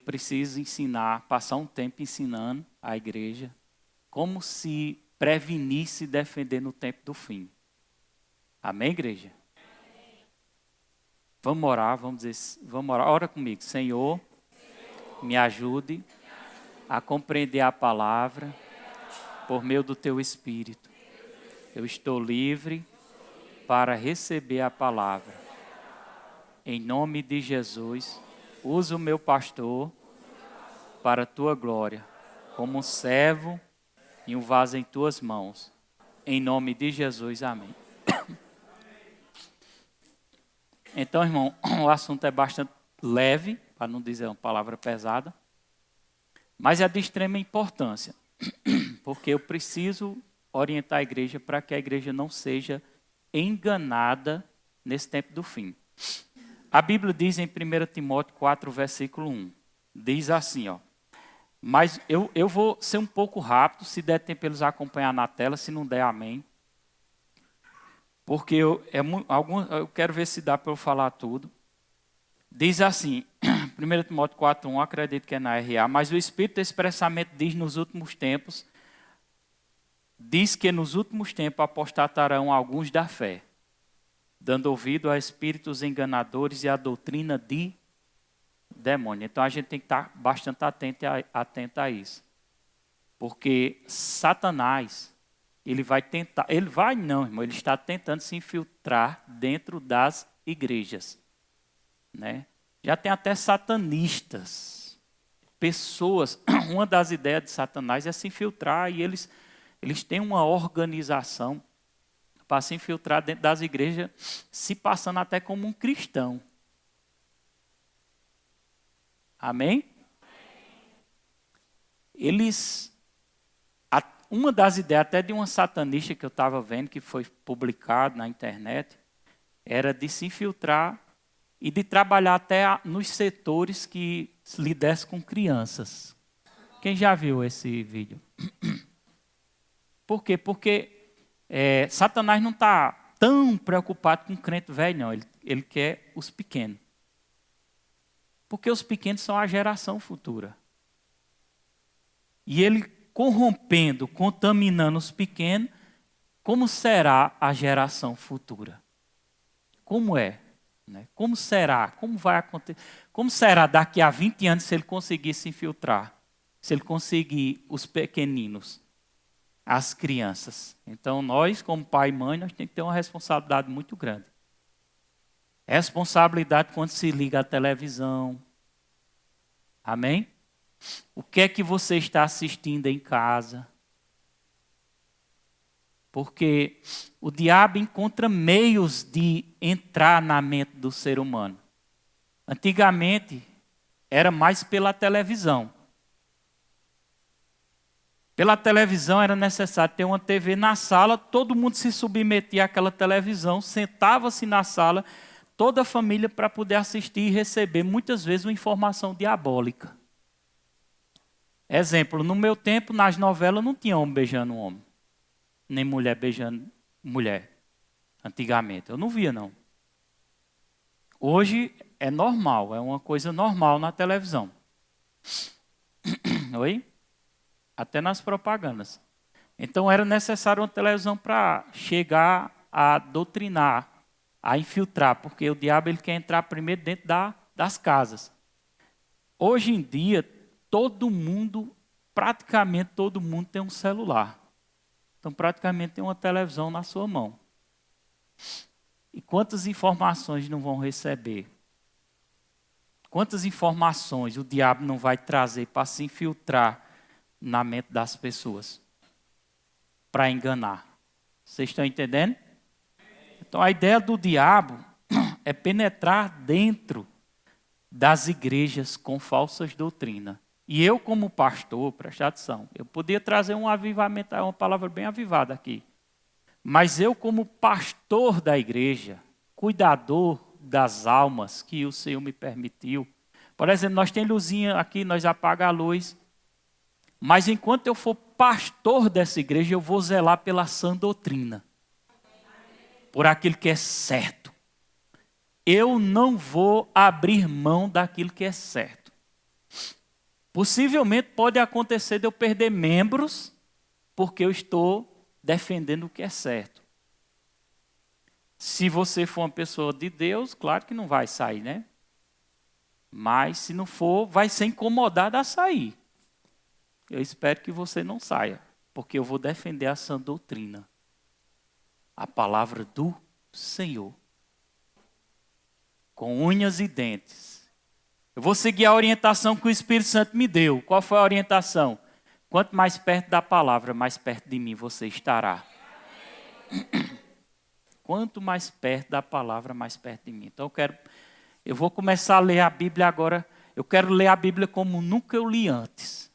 preciso ensinar, passar um tempo ensinando a igreja como se prevenir e se defender no tempo do fim. Amém, igreja? Vamos orar, vamos orar. Ora comigo. Senhor, me ajude a compreender a palavra por meio do teu Espírito. Eu estou livre para receber a palavra. Em nome de Jesus, usa o meu pastor para a tua glória, como um servo e um vaso em tuas mãos. Em nome de Jesus, amém. Então, irmão, o assunto é bastante leve, para não dizer uma palavra pesada, mas é de extrema importância, porque eu preciso orientar a igreja para que a igreja não seja enganada nesse tempo do fim. A Bíblia diz em 1 Timóteo 4, versículo 1, diz assim, ó, mas eu vou ser um pouco rápido, se der tempo eles acompanhar na tela, se não der, amém. Porque eu quero ver se dá para eu falar tudo. Diz assim, 1 Timóteo 4, 1, acredito que é na RA, mas o Espírito expressamente diz que nos últimos tempos apostatarão alguns da fé, dando ouvido a espíritos enganadores e a doutrina de demônio. Então a gente tem que estar bastante atento a isso. Porque Satanás, ele está tentando se infiltrar dentro das igrejas. Né? Já tem até satanistas, pessoas, uma das ideias de Satanás é se infiltrar e eles têm uma organização para se infiltrar dentro das igrejas, se passando até como um cristão. Amém? Uma das ideias até de uma satanista que eu estava vendo, que foi publicado na internet, era de se infiltrar e de trabalhar até nos setores que lidam com crianças. Quem já viu esse vídeo? Por quê? Porque Satanás não está tão preocupado com o crente velho, não. Ele quer os pequenos. Porque os pequenos são a geração futura. E ele corrompendo, contaminando os pequenos, como será a geração futura? Como é? Como será? Como vai acontecer? Como será daqui a 20 anos se ele conseguir se infiltrar? Se ele conseguir os pequeninos, as crianças? Então nós, como pai e mãe, nós temos que ter uma responsabilidade muito grande. Responsabilidade quando se liga à televisão. Amém? O que é que você está assistindo em casa? Porque o diabo encontra meios de entrar na mente do ser humano. Antigamente, era mais pela televisão. Pela televisão era necessário ter uma TV na sala, todo mundo se submetia àquela televisão, sentava-se na sala, toda a família para poder assistir e receber, muitas vezes, uma informação diabólica. Exemplo, no meu tempo, nas novelas, não tinha homem beijando homem. Nem mulher beijando mulher. Antigamente. Eu não via, não. Hoje é normal, é uma coisa normal na televisão. Oi? Até nas propagandas. Então era necessário uma televisão para chegar a doutrinar, a infiltrar, porque o diabo ele quer entrar primeiro dentro das casas. Hoje em dia, praticamente todo mundo tem um celular. Então, praticamente tem uma televisão na sua mão. E quantas informações não vão receber? Quantas informações o diabo não vai trazer para se infiltrar na mente das pessoas? Para enganar. Vocês estão entendendo? Então, a ideia do diabo é penetrar dentro das igrejas com falsas doutrinas. E eu, como pastor, preste atenção, eu podia trazer um avivamento, uma palavra bem avivada aqui. Mas eu, como pastor da igreja, cuidador das almas que o Senhor me permitiu. Por exemplo, nós temos luzinha aqui, nós apagamos a luz. Mas enquanto eu for pastor dessa igreja, eu vou zelar pela sã doutrina. Por aquilo que é certo. Eu não vou abrir mão daquilo que é certo. Possivelmente pode acontecer de eu perder membros porque eu estou defendendo o que é certo. Se você for uma pessoa de Deus, claro que não vai sair, né? Mas se não for, vai ser incomodado a sair. Eu espero que você não saia, porque eu vou defender a sã doutrina. A palavra do Senhor. Com unhas e dentes. Eu vou seguir a orientação que o Espírito Santo me deu. Qual foi a orientação? Quanto mais perto da palavra, mais perto de mim você estará. Quanto mais perto da palavra, mais perto de mim. Então eu vou começar a ler a Bíblia agora. Eu quero ler a Bíblia como nunca eu li antes.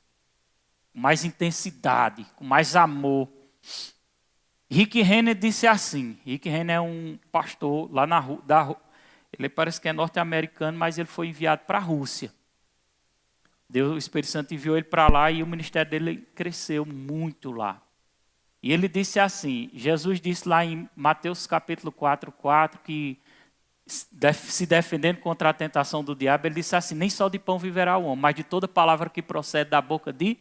Com mais intensidade, com mais amor. Rick Renner disse assim. Rick Renner é um pastor lá ele parece que é norte-americano, mas ele foi enviado para a Rússia. O Espírito Santo enviou ele para lá e o ministério dele cresceu muito lá. E ele disse assim, Jesus disse lá em Mateus capítulo 4, que se defendendo contra a tentação do diabo, ele disse assim, nem só de pão viverá o homem, mas de toda palavra que procede da boca de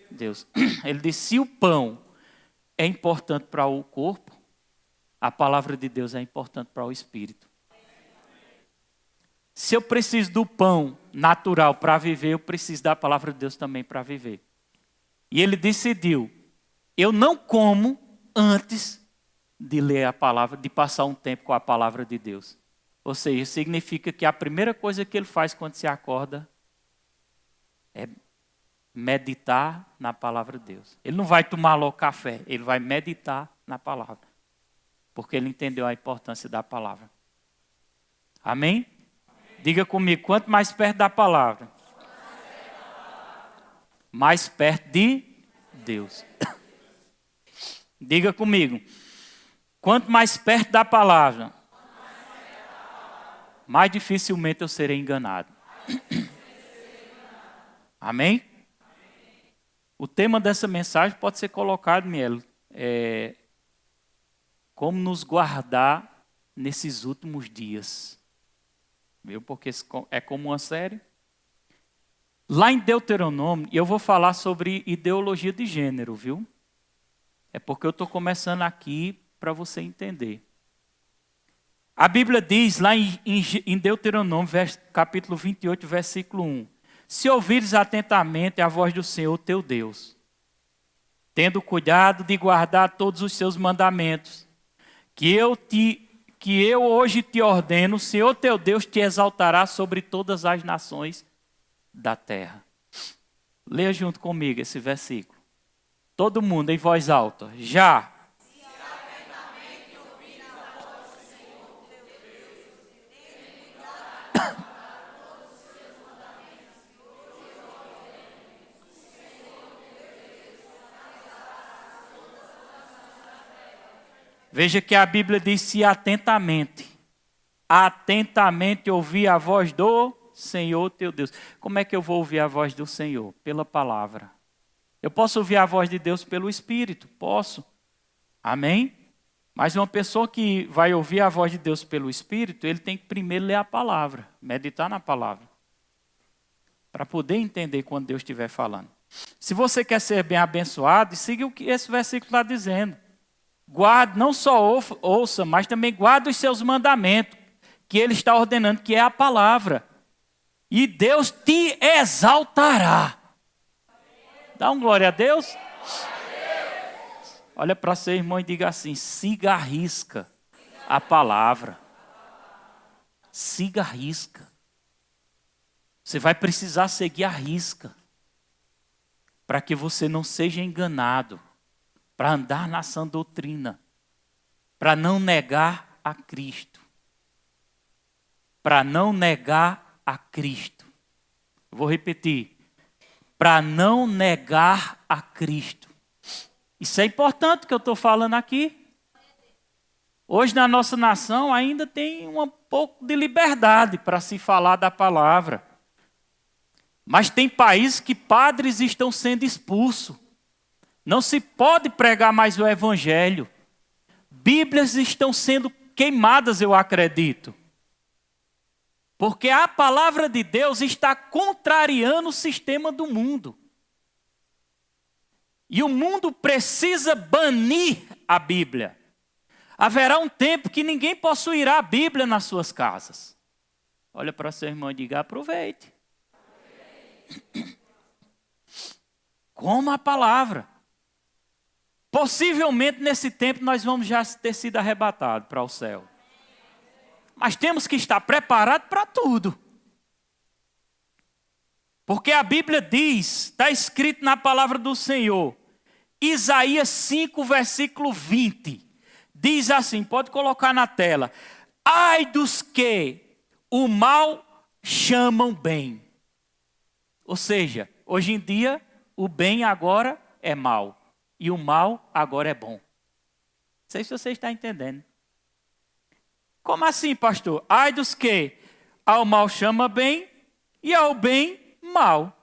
Deus. Ele disse, se o pão é importante para o corpo, a palavra de Deus é importante para o espírito. Se eu preciso do pão natural para viver, eu preciso da palavra de Deus também para viver. E ele decidiu, eu não como antes de ler a palavra, de passar um tempo com a palavra de Deus. Ou seja, significa que a primeira coisa que ele faz quando se acorda é meditar na palavra de Deus. Ele não vai tomar logo café, ele vai meditar na palavra. Porque ele entendeu a importância da palavra. Amém? Diga comigo, quanto mais perto da palavra, mais perto de Deus. Diga comigo, quanto mais perto da palavra, mais dificilmente eu serei enganado. Amém? O tema dessa mensagem pode ser colocado, Mielo, como nos guardar nesses últimos dias. Viu? Porque é como uma série. Lá em Deuteronômio, e eu vou falar sobre ideologia de gênero, viu? É porque eu estou começando aqui para você entender. A Bíblia diz lá em Deuteronômio, capítulo 28, versículo 1. Se ouvires atentamente a voz do Senhor teu Deus, tendo cuidado de guardar todos os seus mandamentos, que eu hoje te ordeno, o Senhor teu Deus te exaltará sobre todas as nações da terra. Leia junto comigo esse versículo. Todo mundo em voz alta. Já. Se atentamente ouvires a voz do Senhor teu Deus, ele cuidará de guardar todos os seus mandamentos, que hoje eu ordeno. O Senhor teu Deus exaltará sobre todas as nações da terra. Veja que a Bíblia diz se atentamente. Atentamente ouvir a voz do Senhor teu Deus. Como é que eu vou ouvir a voz do Senhor? Pela palavra. Eu posso ouvir a voz de Deus pelo Espírito? Posso. Amém? Mas uma pessoa que vai ouvir a voz de Deus pelo Espírito, ele tem que primeiro ler a palavra, meditar na palavra. Para poder entender quando Deus estiver falando. Se você quer ser bem abençoado, siga o que esse versículo está dizendo. Guarde, não só ouça, mas também guarde os seus mandamentos, que ele está ordenando, que é a palavra. E Deus te exaltará. Dá um glória a Deus. Olha para seu irmão e diga assim, siga a risca a palavra. Siga a risca. Você vai precisar seguir a risca. Para que você não seja enganado. Para andar na sã doutrina. Para não negar a Cristo. Para não negar a Cristo. Eu vou repetir. Para não negar a Cristo. Isso é importante que eu estou falando aqui. Hoje na nossa nação ainda tem um pouco de liberdade para se falar da palavra. Mas tem países que padres estão sendo expulsos. Não se pode pregar mais o evangelho. Bíblias estão sendo queimadas, eu acredito. Porque a palavra de Deus está contrariando o sistema do mundo. E o mundo precisa banir a Bíblia. Haverá um tempo que ninguém possuirá a Bíblia nas suas casas. Olha para seu irmão e diga, aproveite. Como a palavra. Possivelmente nesse tempo nós vamos já ter sido arrebatados para o céu. Mas temos que estar preparados para tudo. Porque a Bíblia diz, está escrito na palavra do Senhor, Isaías 5, versículo 20, diz assim, pode colocar na tela, ai dos que o mal chamam bem. Ou seja, hoje em dia, o bem agora é mal. E o mal agora é bom. Não sei se você está entendendo. Como assim, pastor? Ai dos que ao mal chama bem e ao bem mal.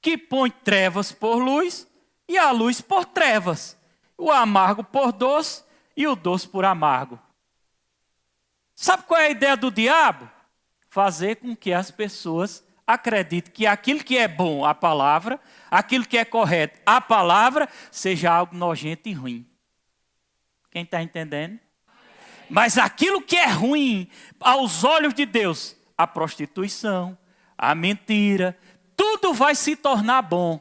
Que põe trevas por luz e a luz por trevas. O amargo por doce e o doce por amargo. Sabe qual é a ideia do diabo? Fazer com que as pessoas acreditem que aquilo que é bom, a palavra, aquilo que é correto, a palavra, seja algo nojento e ruim. Quem está entendendo? Mas aquilo que é ruim aos olhos de Deus, a prostituição, a mentira, tudo vai se tornar bom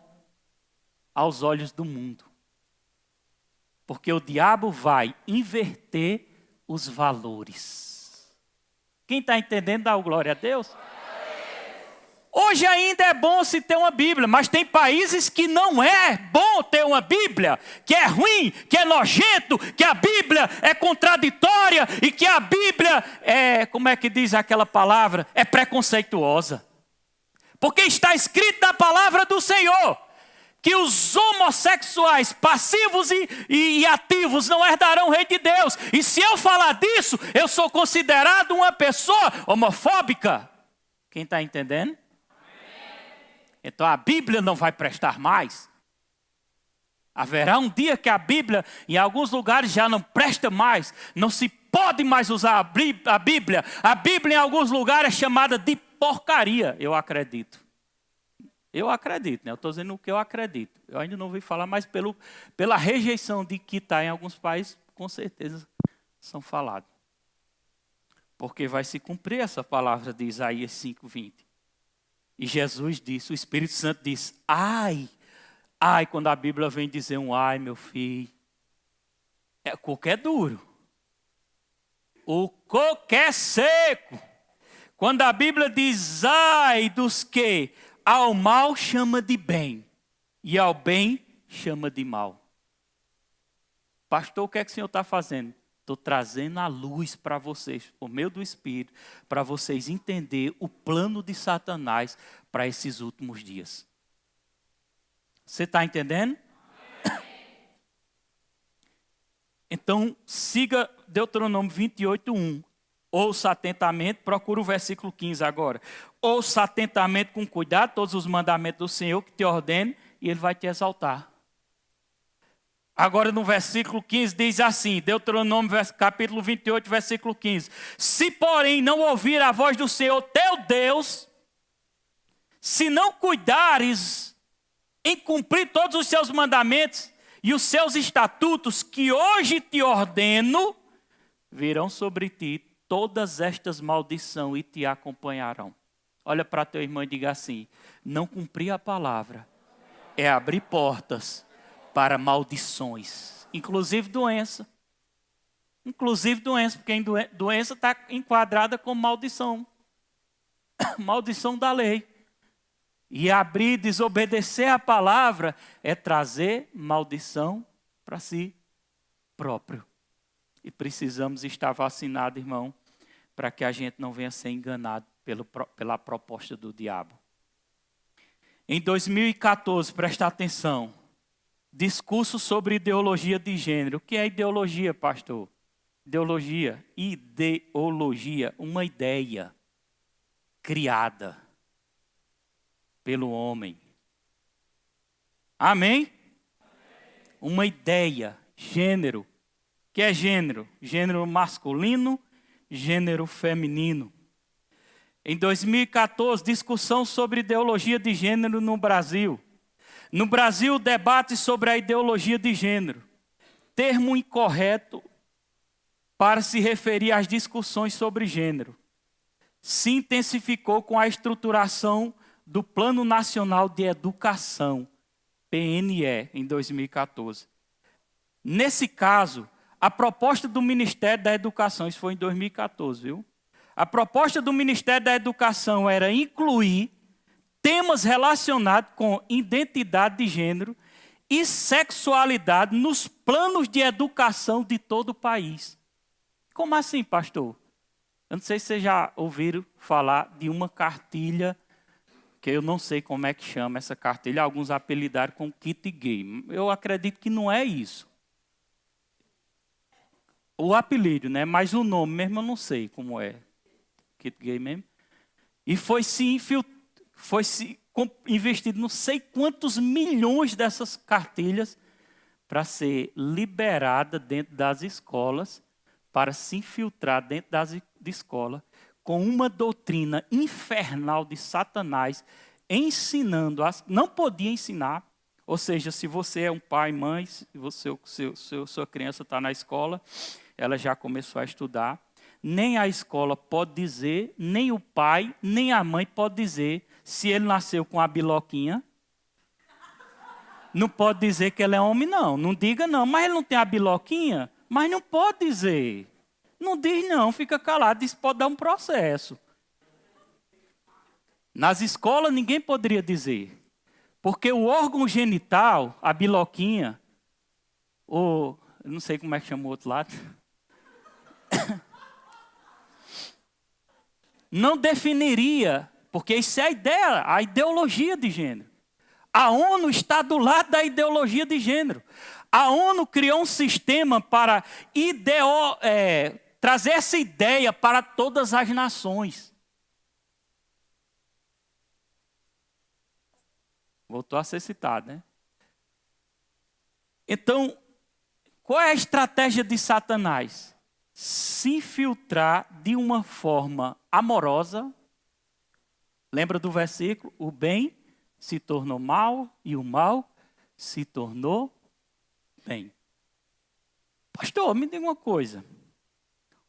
aos olhos do mundo. Porque o diabo vai inverter os valores. Quem está entendendo, dá glória a Deus? Hoje ainda é bom se ter uma Bíblia, mas tem países que não é bom ter uma Bíblia, que é ruim, que é nojento, que a Bíblia é contraditória e que a Bíblia é, como é que diz aquela palavra? É preconceituosa. Porque está escrito na palavra do Senhor que os homossexuais passivos e ativos não herdarão o reino de Deus. E se eu falar disso, eu sou considerado uma pessoa homofóbica. Quem está entendendo? Então a Bíblia não vai prestar mais. Haverá um dia que a Bíblia, em alguns lugares, já não presta mais. Não se pode mais usar a Bíblia. A Bíblia, em alguns lugares, é chamada de porcaria, eu acredito. Eu acredito, né? Eu estou dizendo o que eu acredito. Eu ainda não ouvi falar, mas pela rejeição de que está em alguns países, com certeza são falados. Porque vai se cumprir essa palavra de Isaías 5:20. E Jesus disse, o Espírito Santo disse, ai, quando a Bíblia vem dizer um ai, meu filho, o coco é duro. O coco é seco. Quando a Bíblia diz, ai dos que ao mal chama de bem e ao bem chama de mal. Pastor, o que é que o Senhor está fazendo? Estou trazendo a luz para vocês, por meio do Espírito, para vocês entenderem o plano de Satanás para esses últimos dias. Você está entendendo? Então, siga Deuteronômio 28:1. Ouça atentamente, procura o versículo 15 agora. Ouça atentamente com cuidado todos os mandamentos do Senhor que te ordene e Ele vai te exaltar. Agora no versículo 15 diz assim, Deuteronômio capítulo 28, versículo 15. Se porém não ouvir a voz do Senhor teu Deus, se não cuidares em cumprir todos os seus mandamentos e os seus estatutos que hoje te ordeno, virão sobre ti todas estas maldições e te acompanharão. Olha para teu irmão e diga assim, não cumprir a palavra é abrir portas para maldições, inclusive doença. Inclusive doença, porque doença está enquadrada como maldição. Maldição da lei. E abrir, desobedecer a palavra é trazer maldição para si próprio. E precisamos estar vacinados, irmão, para que a gente não venha ser enganado pela proposta do diabo. Em 2014, presta atenção, discurso sobre ideologia de gênero. O que é ideologia, pastor? Ideologia, uma ideia criada pelo homem. Amém? Uma ideia, gênero. O que é gênero? Gênero masculino, gênero feminino. Em 2014, discussão sobre ideologia de gênero no Brasil. No Brasil, debate sobre a ideologia de gênero. Termo incorreto para se referir às discussões sobre gênero. Se intensificou com a estruturação do Plano Nacional de Educação, PNE, em 2014. Nesse caso, a proposta do Ministério da Educação, isso foi em 2014, viu? A proposta do Ministério da Educação era incluir temas relacionados com identidade de gênero e sexualidade nos planos de educação de todo o país. Como assim, pastor? Eu não sei se vocês já ouviram falar de uma cartilha, que eu não sei como é que chama essa cartilha, alguns apelidaram com kit gay. Eu acredito que não é isso. O apelido, né? Mas o nome mesmo eu não sei como é. Kit gay mesmo. E foi investido não sei quantos milhões dessas cartilhas para ser liberada dentro das escolas, para se infiltrar dentro das escolas, com uma doutrina infernal de Satanás, ensinando, não podia ensinar, ou seja, se você é um pai, mãe, se sua criança está na escola, ela já começou a estudar, nem a escola pode dizer, nem o pai, nem a mãe pode dizer se ele nasceu com a biloquinha. Não pode dizer que ele é homem, não. Não diga não, mas ele não tem a biloquinha? Mas não pode dizer. Não diz não, fica calado, isso pode dar um processo. Nas escolas ninguém poderia dizer. Porque o órgão genital, a biloquinha, ou não sei como é que chama o outro lado, não definiria, porque isso é a ideia, a ideologia de gênero. A ONU está do lado da ideologia de gênero. A ONU criou um sistema para trazer essa ideia para todas as nações. Voltou a ser citado, né? Então, qual é a estratégia de Satanás? Se infiltrar de uma forma amorosa. Lembra do versículo? O bem se tornou mal e o mal se tornou bem. Pastor, me diga uma coisa.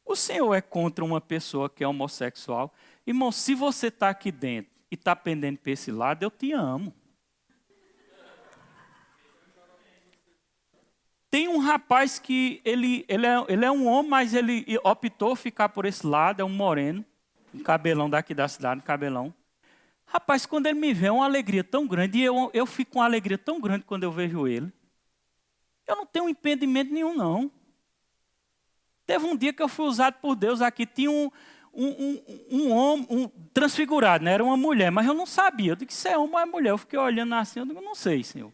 O senhor é contra uma pessoa que é homossexual? Irmão, se você está aqui dentro e está pendendo para esse lado, eu te amo. Tem um rapaz que ele é um homem, mas ele optou ficar por esse lado, é um moreno, um cabelão daqui da cidade, um cabelão. Rapaz, quando ele me vê, é uma alegria tão grande, e eu fico com uma alegria tão grande quando eu vejo ele. Eu não tenho impedimento nenhum, não. Teve um dia que eu fui usado por Deus aqui, tinha um homem transfigurado, né? Era uma mulher, mas eu não sabia. Eu disse, se é homem ou é mulher? Eu fiquei olhando assim, eu digo, não sei, Senhor.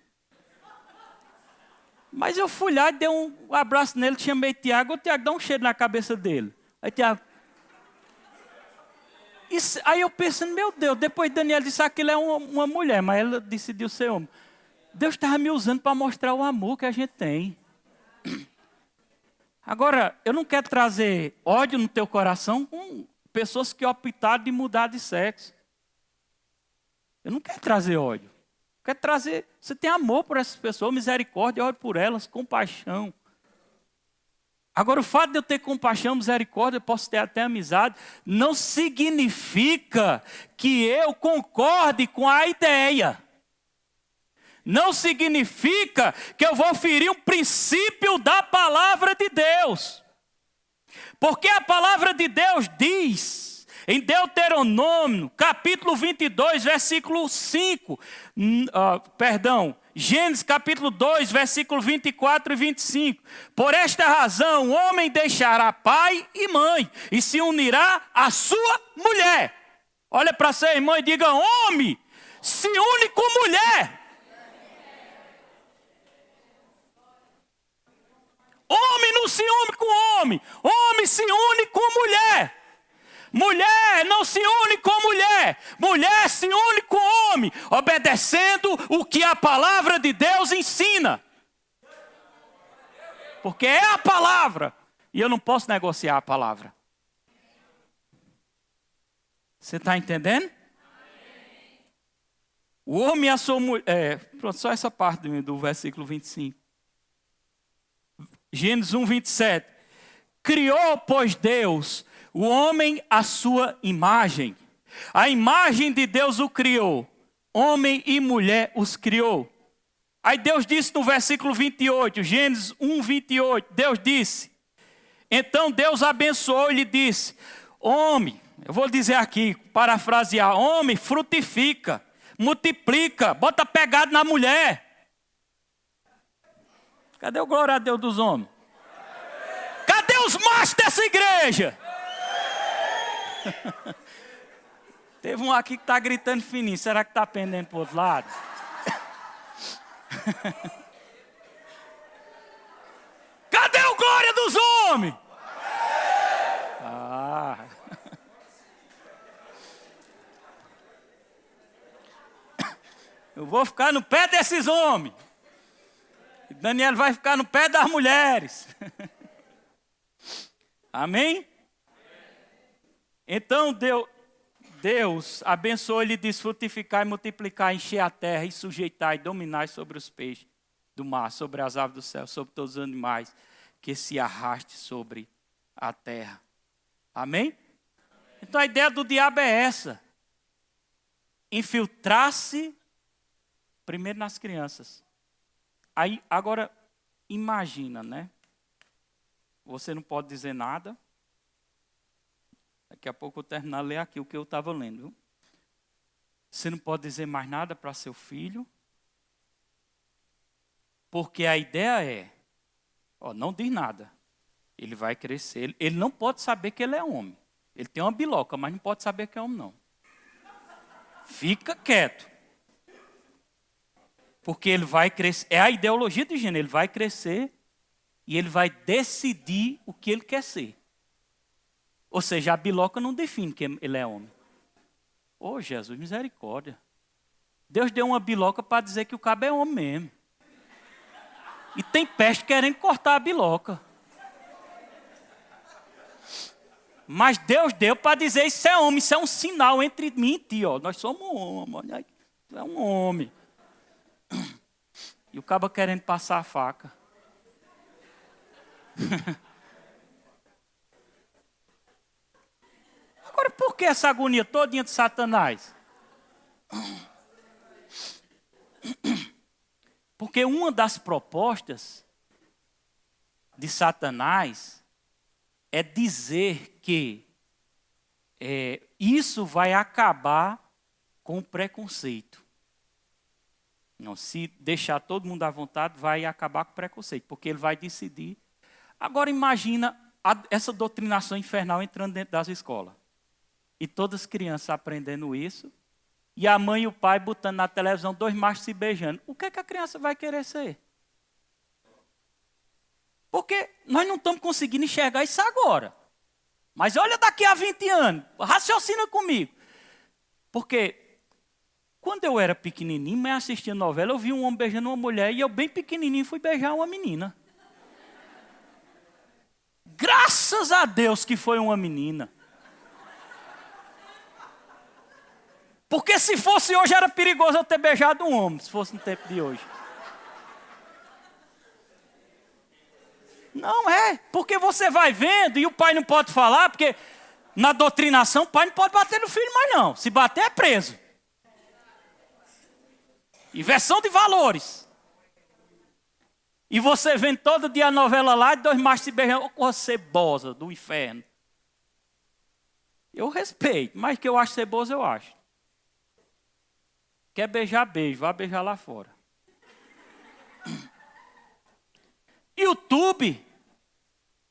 Mas eu fui lá e dei um abraço nele, chamei Tiago, o Tiago dá um cheiro na cabeça dele. Aí Tiago... Aí eu pensando, meu Deus, depois Daniel disse que aquilo é uma mulher, mas ela decidiu ser homem. Deus estava me usando para mostrar o amor que a gente tem. Agora, eu não quero trazer ódio no teu coração com pessoas que optaram de mudar de sexo. Eu não quero trazer ódio. Eu quero trazer, você tem amor por essas pessoas, misericórdia, ore por elas, compaixão. Agora, o fato de eu ter compaixão, misericórdia, eu posso ter até amizade, não significa que eu concorde com a ideia. Não significa que eu vou ferir um princípio da palavra de Deus. Porque a palavra de Deus diz, em Deuteronômio, capítulo 22, versículo 5, Gênesis capítulo 2, versículo 24 e 25. Por esta razão, o homem deixará pai e mãe e se unirá à sua mulher. Olha para seu irmão e diga, homem, se une com mulher. Homem não se une com homem, homem se une com mulher. Mulher não se une com mulher, mulher se une com homem, obedecendo o que a palavra de Deus ensina. Porque é a palavra, e eu não posso negociar a palavra. Você está entendendo? O homem e a sua mulher. Pronto, só essa parte do versículo 25. Gênesis 1, 27. Criou, pois, Deus o homem à sua imagem. A imagem de Deus o criou. Homem e mulher os criou. Aí Deus disse no versículo 28, Gênesis 1, 28. Deus disse. Então Deus abençoou e lhe disse: homem, eu vou dizer aqui, parafrasear: homem, frutifica, multiplica, bota pegado na mulher. Cadê o glória a Deus dos homens? Cadê os machos dessa igreja? Teve um aqui que está gritando fininho. Será que está pendendo para o outro lado? Cadê o glória dos homens? Ah. Eu vou ficar no pé desses homens. Daniel vai ficar no pé das mulheres. Amém? Então Deus abençoou e lhe disse: frutificar e multiplicar, encher a terra e sujeitar e dominar sobre os peixes do mar, sobre as aves do céu, sobre todos os animais que se arrastem sobre a terra. Amém? Então a ideia do diabo é essa: infiltrar-se primeiro nas crianças. Aí, agora, imagina, né? Você não pode dizer nada. Daqui a pouco eu terminar de ler aqui o que eu estava lendo. Viu? Você não pode dizer mais nada para seu filho. Porque a ideia é, não diz nada. Ele vai crescer. Ele não pode saber que ele é homem. Ele tem uma biloca, mas não pode saber que é homem, não. Fica quieto. Porque ele vai crescer. É a ideologia de gênero. Ele vai crescer e ele vai decidir o que ele quer ser. Ou seja, a biloca não define que ele é homem. Ô, Jesus, misericórdia. Deus deu uma biloca para dizer que o cabo é homem mesmo. E tem peste querendo cortar a biloca. Mas Deus deu para dizer: isso é homem, isso é um sinal entre mim e ti. Ó. Nós somos homens. Tu é um homem. E o cabo querendo passar a faca. Agora, por que essa agonia todinha de Satanás? Porque uma das propostas de Satanás é dizer que isso vai acabar com o preconceito. Não, se deixar todo mundo à vontade, vai acabar com o preconceito, porque ele vai decidir. Agora imagina essa doutrinação infernal entrando dentro das escolas. E todas as crianças aprendendo isso. E a mãe e o pai botando na televisão 2 machos se beijando. O que é que a criança vai querer ser? Porque nós não estamos conseguindo enxergar isso agora. Mas olha daqui a 20 anos. Raciocina comigo. Porque quando eu era pequenininho, mas assistia novela, eu vi um homem beijando uma mulher e eu bem pequenininho fui beijar uma menina. Graças a Deus que foi uma menina. Porque se fosse hoje era perigoso eu ter beijado um homem, se fosse no tempo de hoje. Não é, porque você vai vendo e o pai não pode falar, porque na doutrinação o pai não pode bater no filho mais não. Se bater é preso. Inversão de valores. E você vendo todo dia a novela lá e 2 machos se beijando, ô cebosa do inferno. Eu respeito, mas que eu acho ceboso eu acho. Quer beijar, beijo. Vá beijar lá fora. YouTube.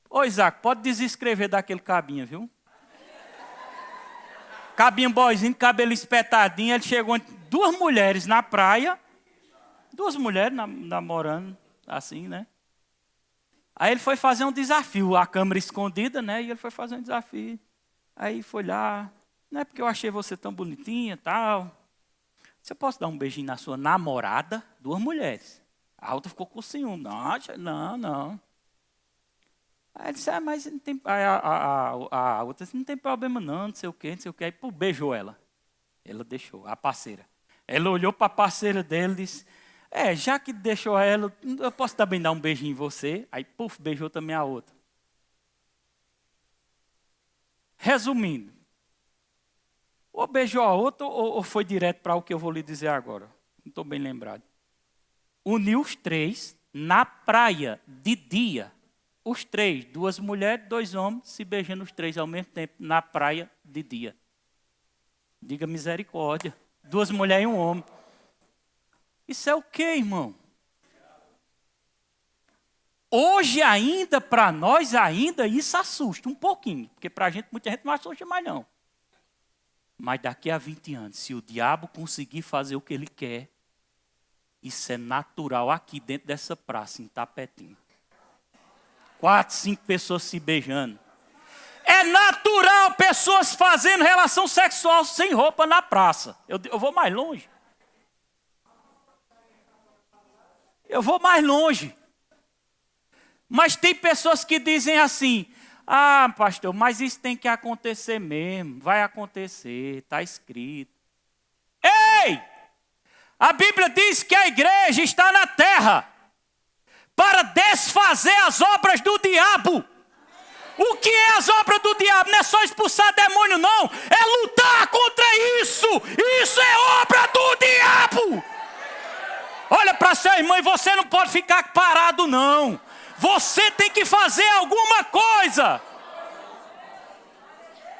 Ô, Isaac, pode desescrever daquele cabinho, viu? Cabinho boyzinho, cabelo espetadinho. Ele chegou entre 2 mulheres na praia. 2 mulheres namorando, assim, né? Aí ele foi fazer um desafio. A câmera escondida, né? E ele foi fazer um desafio. Aí foi lá. Não é porque eu achei você tão bonitinha e tal. Você pode dar um beijinho na sua namorada? 2 mulheres. A outra ficou com ciúme. Não. Aí ele disse, mas não tem... Aí a outra disse, não tem problema não, não sei o quê, não sei o quê. Aí pô, beijou ela. Ela deixou, a parceira. Ela olhou para a parceira dele e disse, já que deixou ela, eu posso também dar um beijinho em você? Aí, puf, beijou também a outra. Resumindo, ou beijou a outra ou foi direto para o que eu vou lhe dizer agora. Não estou bem lembrado. Uniu os três na praia, de dia. Os três, 2 mulheres, 2 homens, se beijando os 3 ao mesmo tempo, na praia, de dia. Diga misericórdia. 2 mulheres e 1 homem. Isso é o quê, irmão? Hoje ainda, para nós ainda, isso assusta um pouquinho. Porque para a gente, muita gente não assusta mais não. Mas daqui a 20 anos, se o diabo conseguir fazer o que ele quer, isso é natural aqui dentro dessa praça, em Tapetinho. 4, 5 pessoas se beijando. É natural pessoas fazendo relação sexual sem roupa na praça. Eu vou mais longe. Eu vou mais longe. Mas tem pessoas que dizem assim, pastor, mas isso tem que acontecer mesmo. Vai acontecer, está escrito. Ei! A Bíblia diz que a igreja está na terra para desfazer as obras do diabo. O que é as obras do diabo? Não é só expulsar demônio, não. É lutar contra isso. Isso é obra do diabo. Olha para seu irmão e você não pode ficar parado, não. Você tem que fazer alguma coisa.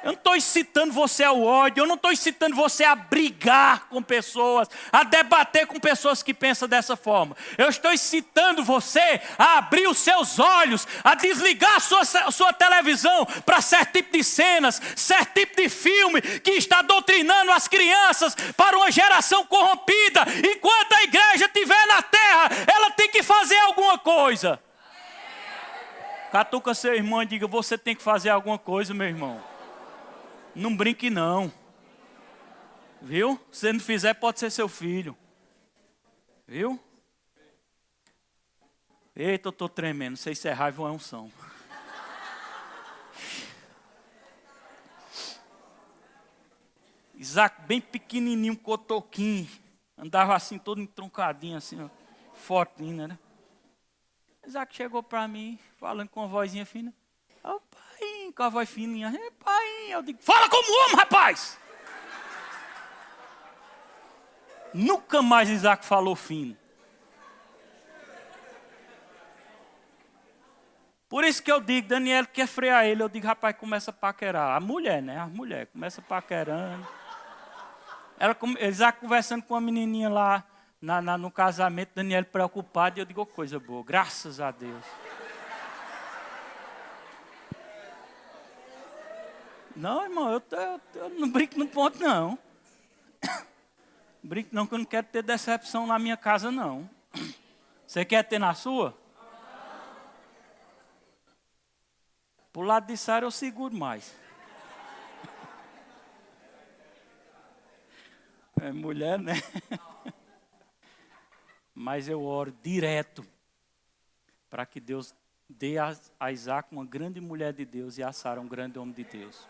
Eu não estou incitando você ao ódio, eu não estou incitando você a brigar com pessoas, a debater com pessoas que pensam dessa forma. Eu estou incitando você a abrir os seus olhos, a desligar a sua televisão para certo tipo de cenas, certo tipo de filme que está doutrinando as crianças para uma geração corrompida. Enquanto a igreja estiver na terra, ela tem que fazer alguma coisa. Catuca seu irmão e diga, você tem que fazer alguma coisa, meu irmão. Não brinque não. Viu? Se não fizer, pode ser seu filho. Viu? Eita, eu estou tremendo. Não sei se é raiva ou é unção. Isaac, bem pequenininho, cotoquinho. Andava assim, todo entroncadinho, assim, ó, fortinho, né? Isaac chegou para mim, falando com uma vozinha fina. Ô, pai, com a voz fininha. Pai, eu digo, fala como homem, rapaz! Nunca mais Isaac falou fino. Por isso que eu digo, Daniel quer frear ele. Eu digo, rapaz, começa a paquerar. A mulher, né? A mulher começa paquerando. Isaac conversando com uma menininha lá no casamento, Daniel preocupado. E eu digo, oh, coisa boa, graças a Deus. Não, irmão, eu não brinco no ponto, não. Brinco não, que eu não quero ter decepção na minha casa, não. Você quer ter na sua? Pro lado de Sara eu seguro mais. É mulher, né? Mas eu oro direto para que Deus dê a Isaac uma grande mulher de Deus e a Sara um grande homem de Deus.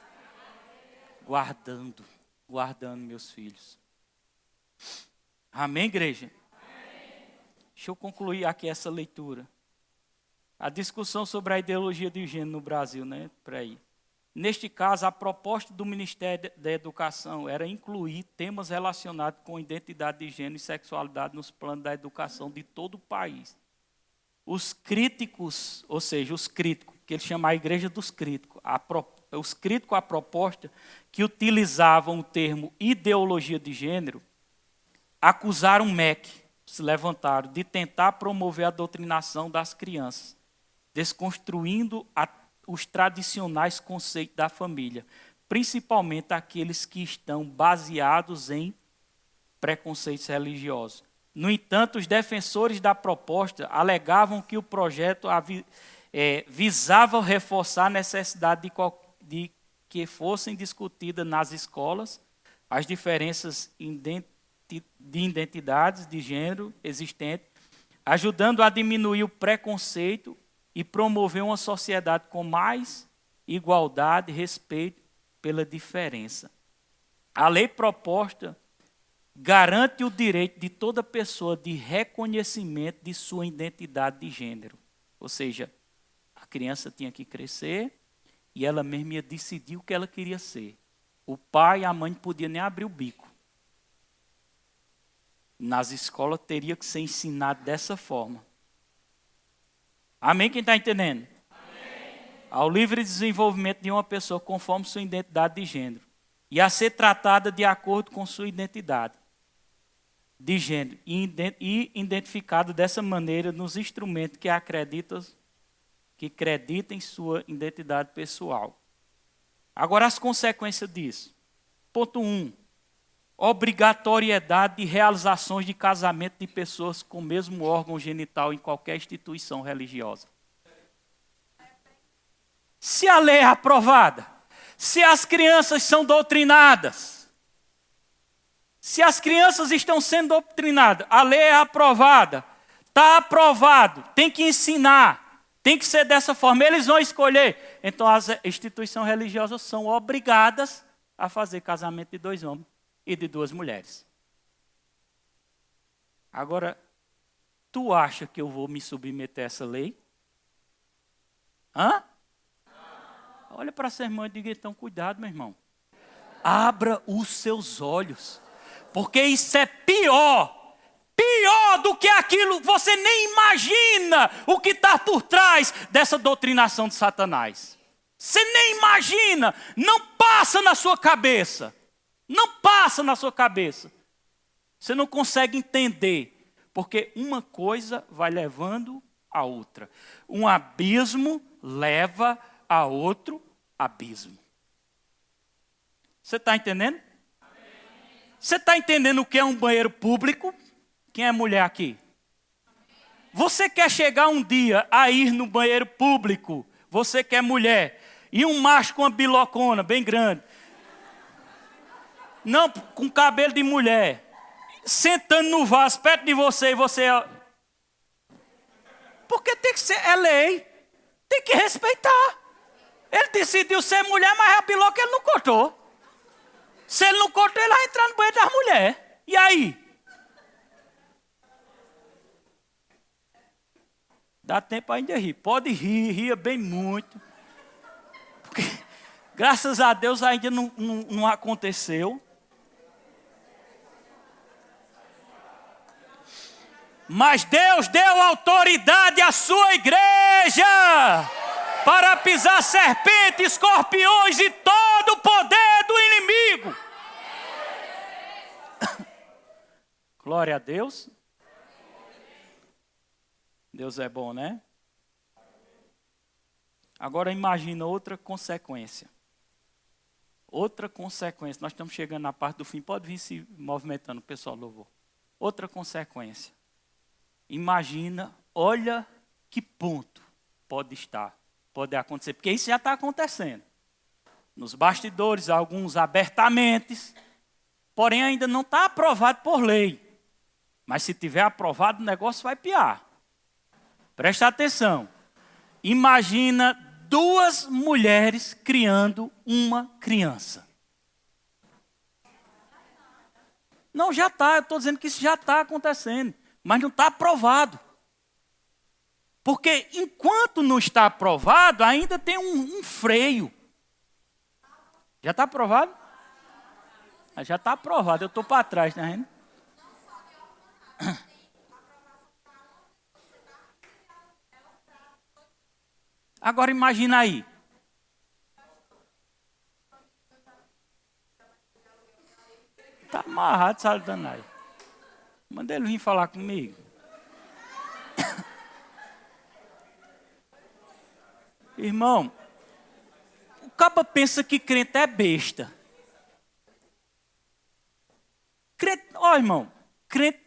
Guardando meus filhos. Amém, igreja? Amém. Deixa eu concluir aqui essa leitura. A discussão sobre a ideologia de gênero no Brasil, né? Peraí. Neste caso, a proposta do Ministério da Educação era incluir temas relacionados com identidade de gênero e sexualidade nos planos da educação de todo o país. Os críticos, ou seja, os críticos, que ele chama a igreja dos críticos, os críticos à proposta que utilizavam o termo ideologia de gênero, acusaram o MEC, se levantaram, de tentar promover a doutrinação das crianças, desconstruindo os tradicionais conceitos da família, principalmente aqueles que estão baseados em preconceitos religiosos. No entanto, os defensores da proposta alegavam que o projeto visava reforçar a necessidade de que fossem discutidas nas escolas as diferenças de identidades de gênero existentes, ajudando a diminuir o preconceito e promover uma sociedade com mais igualdade e respeito pela diferença. A lei proposta garante o direito de toda pessoa de reconhecimento de sua identidade de gênero. Ou seja, a criança tinha que crescer e ela mesma ia decidir o que ela queria ser. O pai e a mãe não podiam nem abrir o bico. Nas escolas teria que ser ensinado dessa forma. Amém? Quem está entendendo? Amém. Ao livre desenvolvimento de uma pessoa conforme sua identidade de gênero e a ser tratada de acordo com sua identidade de gênero e identificado dessa maneira nos instrumentos que acreditem sua identidade pessoal. Agora as consequências disso. Ponto 1. Obrigatoriedade de realizações de casamento de pessoas com o mesmo órgão genital em qualquer instituição religiosa. Se a lei é aprovada, se as crianças são doutrinadas, se as crianças estão sendo doutrinadas, a lei é aprovada, está aprovado, tem que ensinar, tem que ser dessa forma, eles vão escolher. Então as instituições religiosas são obrigadas a fazer casamento de 2 homens e de 2 mulheres. Agora, tu acha que eu vou me submeter a essa lei? Hã? Olha para essa irmã e diga, então, cuidado, meu irmão. Abra os seus olhos, porque isso é pior do que aquilo, você nem imagina o que está por trás dessa doutrinação de Satanás. Você nem imagina, não passa na sua cabeça. Não passa na sua cabeça. Você não consegue entender, porque uma coisa vai levando a outra. Um abismo leva a outro abismo. Você está entendendo? Você está entendendo o que é um banheiro público? Quem é mulher aqui? Você quer chegar um dia a ir no banheiro público, você que é mulher, e um macho com uma bilocona bem grande, não, com cabelo de mulher, sentando no vaso perto de você e você... Porque tem que ser, é lei, tem que respeitar. Ele decidiu ser mulher, mas a biloca ele não cortou. Se ele não cortou, ele vai entrar no banheiro das mulheres. E aí? Dá tempo ainda de rir. Pode rir, ria bem muito. Porque, graças a Deus, ainda não aconteceu. Mas Deus deu autoridade à sua igreja para pisar serpentes, escorpiões e todo o poder do inimigo. Glória a Deus. Deus é bom, né? Agora imagina outra consequência. Outra consequência. Nós estamos chegando na parte do fim. Pode vir se movimentando, pessoal, louvor. Outra consequência. Imagina, olha que ponto pode acontecer, porque isso já está acontecendo. Nos bastidores, alguns abertamente, porém ainda não está aprovado por lei. Mas se tiver aprovado, o negócio vai piar. Presta atenção. Imagina 2 mulheres criando uma criança. Não, já está, eu estou dizendo que isso já está acontecendo. Mas não está aprovado. Porque enquanto não está aprovado, ainda tem um freio. Já está aprovado? Já está aprovado, eu estou para trás, tá vendo? Agora imagina aí. Está amarrado, sabe, danado. Manda ele vir falar comigo. Irmão, o caba pensa que crente é besta. Crente, irmão, crente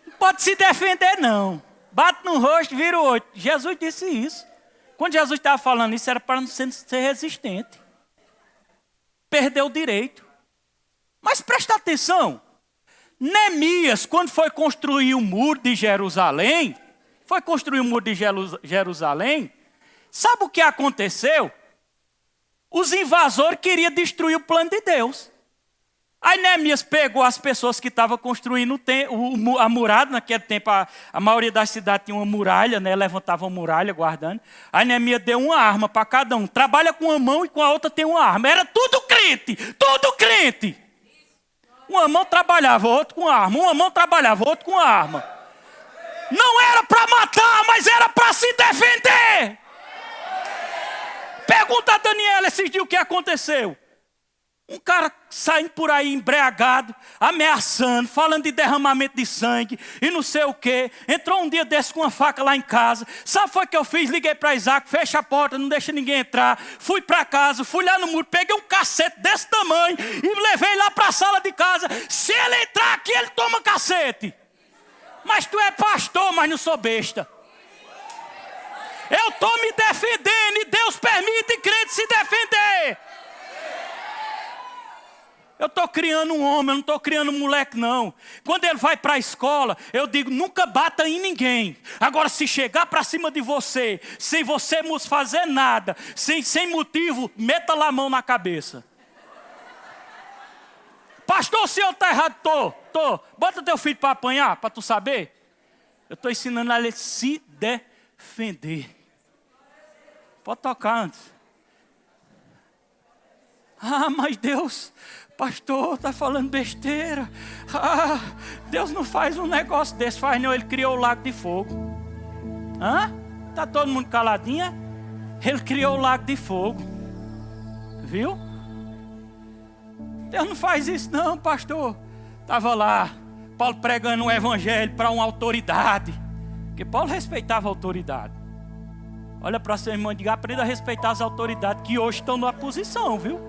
não pode se defender, não. Bate no rosto, vira o olho. Jesus disse isso. Quando Jesus estava falando isso, era para não ser resistente. Perdeu o direito. Mas presta atenção. Neemias, quando foi construir o muro de Jerusalém, sabe o que aconteceu? Os invasores queriam destruir o plano de Deus. Aí Neemias pegou as pessoas que estavam construindo a muralha. Naquele tempo a maioria das cidades tinha uma muralha, né? Levantava uma muralha guardando. Aí Neemias deu uma arma para cada um. Trabalha com uma mão e com a outra tem uma arma. Era tudo crente, tudo crente. Uma mão trabalhava, outro com arma. Uma mão trabalhava, outro com arma. Não era para matar, mas era para se defender. Pergunta a Daniela esses dias o que aconteceu. Um cara saindo por aí embriagado, ameaçando, falando de derramamento de sangue e não sei o quê. Entrou um dia desse com uma faca lá em casa. Sabe o que foi que eu fiz? Liguei para Isaac, fecha a porta, não deixa ninguém entrar. Fui para casa, fui lá no muro, peguei um cacete desse tamanho e levei lá para a sala de casa. Se ele entrar aqui, ele toma cacete. Mas tu é pastor, mas não sou besta. Eu estou me defendendo e Deus permite crente se defender. Eu estou criando um homem, eu não estou criando um moleque não. Quando ele vai para a escola, eu digo, nunca bata em ninguém. Agora, se chegar para cima de você, sem você fazer nada, sem motivo, meta lá a mão na cabeça. Pastor, o senhor está errado? Tô. Bota teu filho para apanhar, para tu saber. Eu estou ensinando a ele se defender. Pode tocar antes. Ah, mas Deus, pastor, está falando besteira. Ah, Deus não faz um negócio desse, faz não, ele criou o lago de fogo. Está todo mundo caladinha? Ele criou o lago de fogo. Viu? Deus não faz isso não, pastor. Estava lá, Paulo pregando o evangelho para uma autoridade. Porque Paulo respeitava a autoridade. Olha para seu irmão e diga, aprenda a respeitar as autoridades que hoje estão numa posição, viu?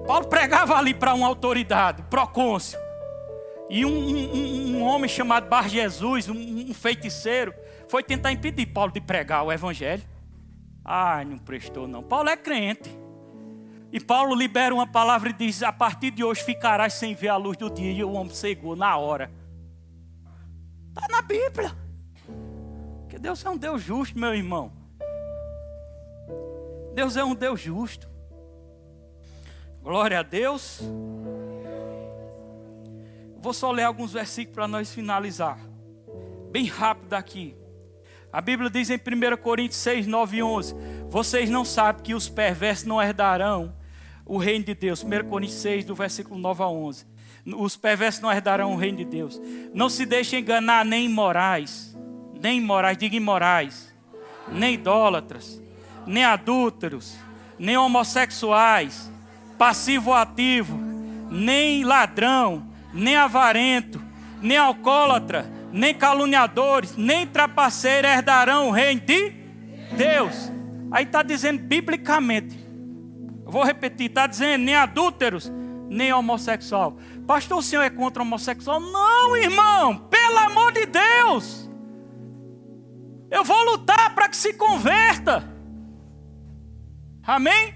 Paulo pregava ali para uma autoridade, procônsul. E um homem chamado Bar Jesus, um feiticeiro, foi tentar impedir Paulo de pregar o evangelho. Ai, não prestou não. Paulo é crente. E Paulo libera uma palavra e diz, a partir de hoje ficarás sem ver a luz do dia. E o homem cegou na hora. Está na Bíblia. Porque Deus é um Deus justo, meu irmão. Deus é um Deus justo. Glória a Deus. Vou só ler alguns versículos para nós finalizar. Bem rápido aqui. A Bíblia diz em 1 Coríntios 6, 9 e 11. Vocês não sabem que os perversos não herdarão o reino de Deus. 1 Coríntios 6, do versículo 9 a 11. Os perversos não herdarão o reino de Deus. Não se deixem enganar nem imorais, diga imorais, nem idólatras, nem adúlteros, nem homossexuais, passivo ou ativo, nem ladrão, nem avarento, nem alcoólatra, nem caluniadores, nem trapaceiro herdarão o reino de Deus. Aí está dizendo biblicamente. Eu vou repetir, está dizendo nem adúlteros, nem homossexual. Pastor, o senhor é contra o homossexual? Não, irmão, pelo amor de Deus. Eu vou lutar para que se converta. Amém?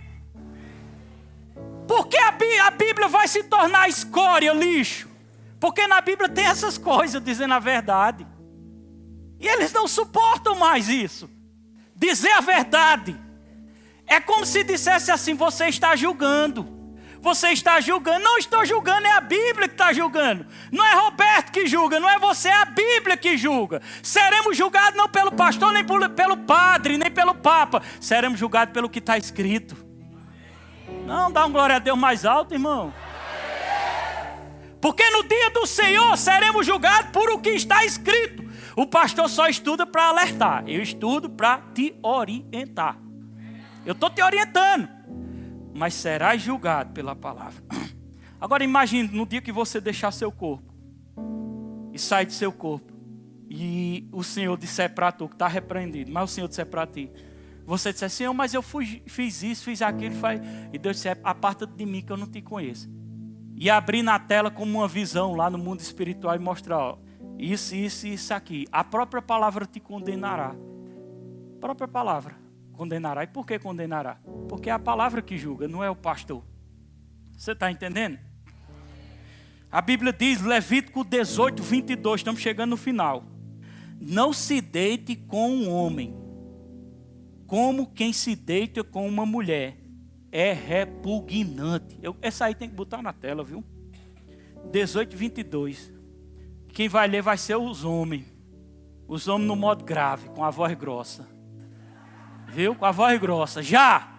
Por que a Bíblia vai se tornar escória, lixo? Porque na Bíblia tem essas coisas, dizendo a verdade. E eles não suportam mais isso. Dizer a verdade. É como se dissesse assim, você está julgando. Você está julgando. Não estou julgando, é a Bíblia que está julgando. Não é Roberto que julga, não é você, é a Bíblia que julga. Seremos julgados não pelo pastor, nem pelo padre, nem pelo papa. Seremos julgados pelo que está escrito. Não, dá um glória a Deus mais alto, irmão. Porque no dia do Senhor seremos julgados por o que está escrito. O pastor só estuda para alertar. Eu estudo para te orientar. Eu estou te orientando. Mas serás julgado pela palavra. Agora imagine no dia que você deixar seu corpo. E sair de seu corpo. E o Senhor disser para tu que está repreendido. Mas o Senhor disser para ti. Você disser, Senhor, mas eu fiz isso, fiz aquilo. E Deus disser, aparta-te de mim que eu não te conheço. E abrir na tela como uma visão lá no mundo espiritual e mostrar, ó, isso aqui. A própria palavra te condenará. A própria palavra condenará. E por que condenará? Porque é a palavra que julga, não é o pastor. Você está entendendo? A Bíblia diz, Levítico 18, 22, estamos chegando no final. Não se deite com um homem, como quem se deita com uma mulher. É repugnante. Essa aí tem que botar na tela, viu? 18, 22. Quem vai ler vai ser os homens. Os homens no modo grave, com a voz grossa. Viu? Com a voz grossa. Já!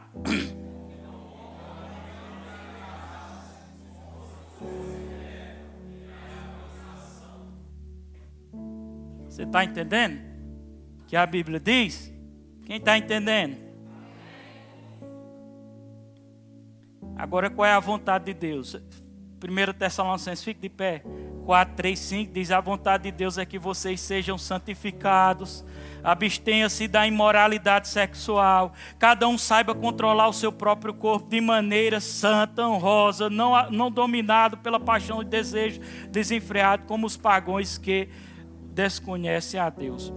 Você está entendendo? Que a Bíblia diz? Quem está entendendo? Agora qual é a vontade de Deus? 1 Tessalonicenses, fique de pé. 4, 3, 5 diz: a vontade de Deus é que vocês sejam santificados, abstenha-se da imoralidade sexual, cada um saiba controlar o seu próprio corpo de maneira santa, honrosa, não dominado pela paixão e desejo desenfreado, como os pagãos que desconhecem a Deus.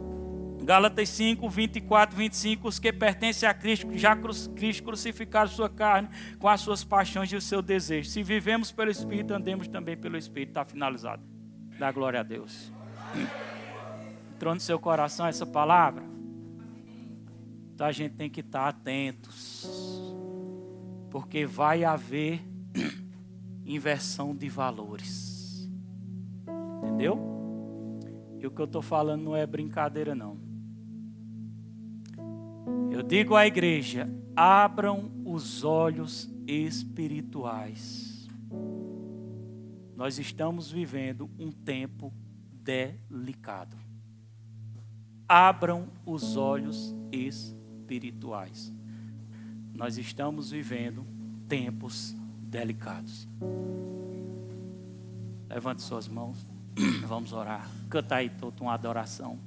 Gálatas 5, 24, 25, os que pertencem a Cristo, já Cristo crucificaram sua carne com as suas paixões e o seu desejo. Se vivemos pelo Espírito, andemos também pelo Espírito. Está finalizado. Dá glória a Deus. Entrou no seu coração essa palavra? Então a gente tem que estar atentos, porque vai haver inversão de valores. Entendeu? E o que eu estou falando não é brincadeira, não. Eu digo à igreja: abram os olhos espirituais. Nós estamos vivendo um tempo delicado. Abram os olhos espirituais. Nós estamos vivendo tempos delicados. Levante suas mãos. Vamos orar. Canta aí, Toto, uma adoração.